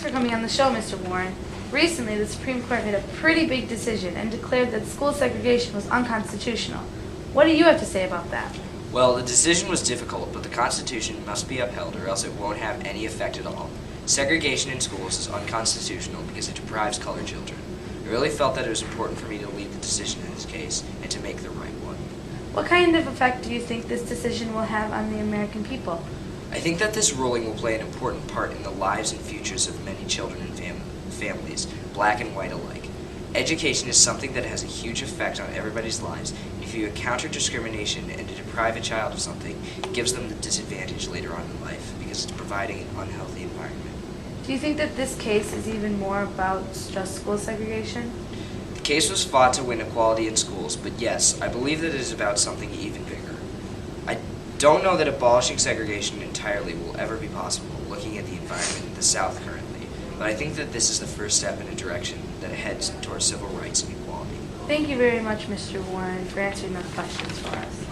for coming on the show, Mr. Warren. Recently, the Supreme Court made a pretty big decision and declared that school segregation was unconstitutional. What do you have to say about that? Well, the decision was difficult, but the Constitution must be upheld or else it won't have any effect at all. Segregation in schools is unconstitutional because it deprives colored children. I really felt that it was important for me to lead the decision in this case and to make the right one. What kind of effect do you think this decision will have on the American people? I think that this ruling will play an important part in the lives and futures of many children and families, black and white alike. Education is something that has a huge effect on everybody's lives. If you encounter discrimination and to deprive a child of something, it gives them the disadvantage later on in life because it's providing an unhealthy environment. Do you think that this case is even more about just school segregation? The case was fought to win equality in schools, but yes, I believe that it is about something even bigger. I don't know that abolishing segregation entirely will ever be possible, looking at the environment in the South currently, but I think that this is the first step in a direction that heads towards civil rights and equality. Thank you very much, Mr. Warren, for answering those questions for us.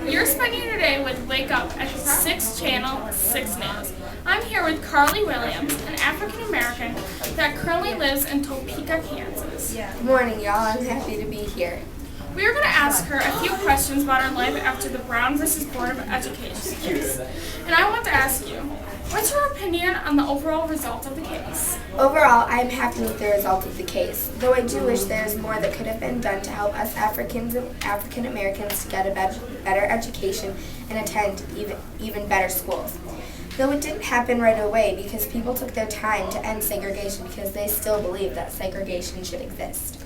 You're spending your day with Wake Up at 6 Channel 6 News. I'm here with Carly Williams, an African American that currently lives in Topeka, Kansas. Good morning, y'all. I'm happy to be here. We are going to ask her a few questions about her life after the Brown versus Board of Education case. And I want to ask you, what's your opinion on the overall result of the case? Overall, I am happy with the result of the case, though I do wish there is more that could have been done to help us African Americans to get a better education and attend even better schools. Though it didn't happen right away because people took their time to end segregation because they still believe that segregation should exist.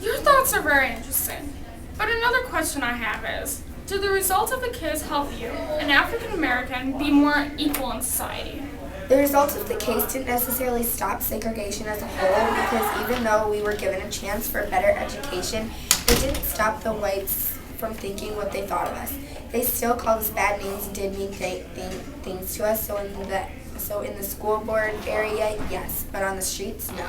Your thoughts are very interesting. But another question I have is, did the result of the case help you, an African American, be more equal in society? The results of the case didn't necessarily stop segregation as a whole because even though we were given a chance for a better education, it didn't stop the whites from thinking what they thought of us. They still called us bad names and did mean things to us, so in the school board area, yes, but on the streets, no.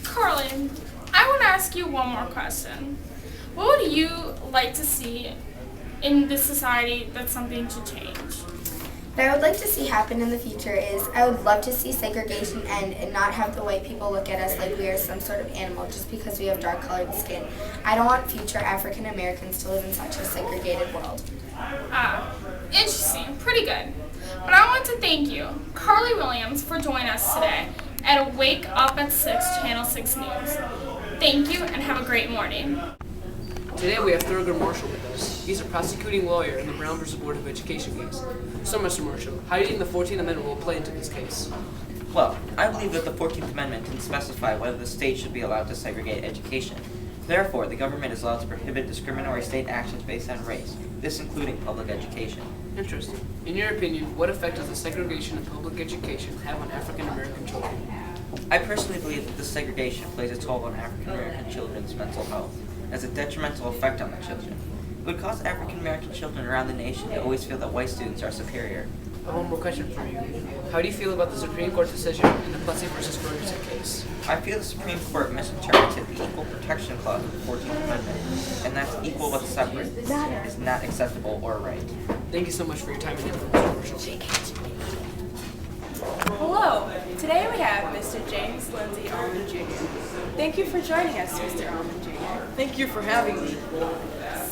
Carly, I want to ask you one more question. What would you like to see in this society that's something to change? What I would like to see happen in the future is I would love to see segregation end and not have the white people look at us like we are some sort of animal just because we have dark colored skin. I don't want future African Americans to live in such a segregated world. Interesting. Pretty good. But I want to thank you, Carly Williams, for joining us today at Wake Up at 6 Channel 6 News. Thank you and have a great morning. Today we have Thurgood Marshall with us. He's a prosecuting lawyer in the Brown versus Board of Education case. So, Mr. Marshall, how do you think the 14th Amendment will play into this case? Well, I believe that the 14th Amendment can specify whether the state should be allowed to segregate education. Therefore, the government is allowed to prohibit discriminatory state actions based on race, this including public education. Interesting. In your opinion, what effect does the segregation in public education have on African American children? I personally believe that this segregation plays a toll on African American children's mental health, as a detrimental effect on the children. It would cause African American children around the nation to always feel that white students are superior. I have one more question for you. How do you feel about the Supreme Court decision in the Plessy versus Ferguson case? I feel the Supreme Court misinterpreted the Equal Protection Clause of the 14th Amendment, and that's equal but separate is not acceptable or right. Thank you so much for your time and input, Mr. Marshall. Hello, today we have Mr. James Lindsay Allman Jr. Thank you for joining us, Mr. Allman Jr. Thank you for having me.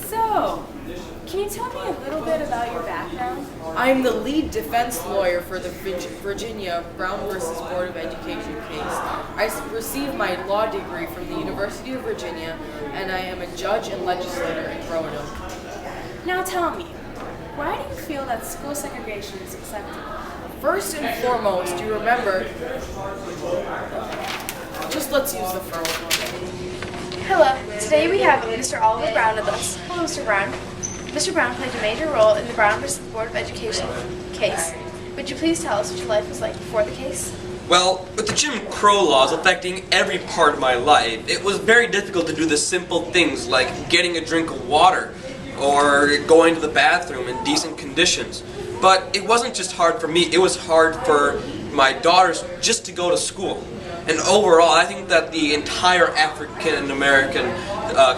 So, can you tell me a little bit about your background? I'm the lead defense lawyer for the Virginia Brown versus Board of Education case. I received my law degree from the University of Virginia, and I am a judge and legislator in Roanoke. Now tell me, why do you feel that school segregation is acceptable? First and foremost, you remember, just let's use the phone. Hello, today we have Mr. Oliver Brown with us. Hello, Mr. Brown. Mr. Brown played a major role in the Brown versus Board of Education case. Would you please tell us what your life was like before the case? Well, with the Jim Crow laws affecting every part of my life, it was very difficult to do the simple things like getting a drink of water or going to the bathroom in decent conditions. But it wasn't just hard for me, it was hard for my daughters just to go to school. And overall, I think that the entire African American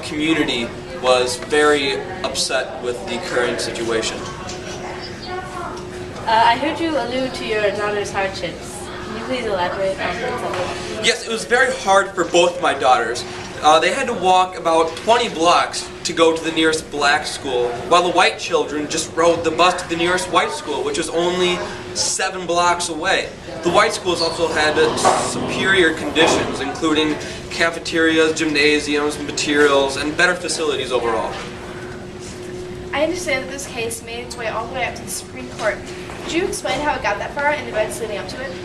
community was very upset with the current situation. I heard you allude to your daughter's hardships. Can you please elaborate on something? Yes, it was very hard for both my daughters. They had to walk about 20 blocks to go to the nearest black school, while the white children just rode the bus to the nearest white school, which was only 7 blocks away. The white schools also had superior conditions, including cafeterias, gymnasiums, materials, and better facilities overall. I understand that this case made its way all the way up to the Supreme Court. Could you explain how it got that far and the events leading up to it?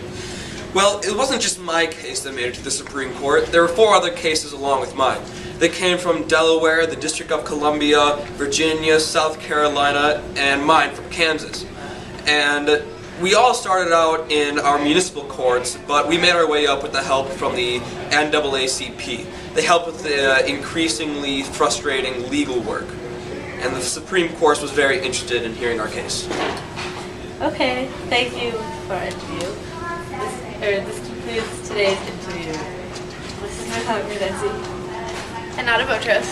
Well, it wasn't just my case that made it to the Supreme Court. There were 4 other cases along with mine. They came from Delaware, the District of Columbia, Virginia, South Carolina, and mine from Kansas. And we all started out in our municipal courts, but we made our way up with the help from the NAACP. They helped with the increasingly frustrating legal work. And the Supreme Court was very interested in hearing our case. Okay, thank you for our interview. This concludes today's interview. This is my partner, Nancy. And not a Botros.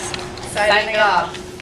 Signing off.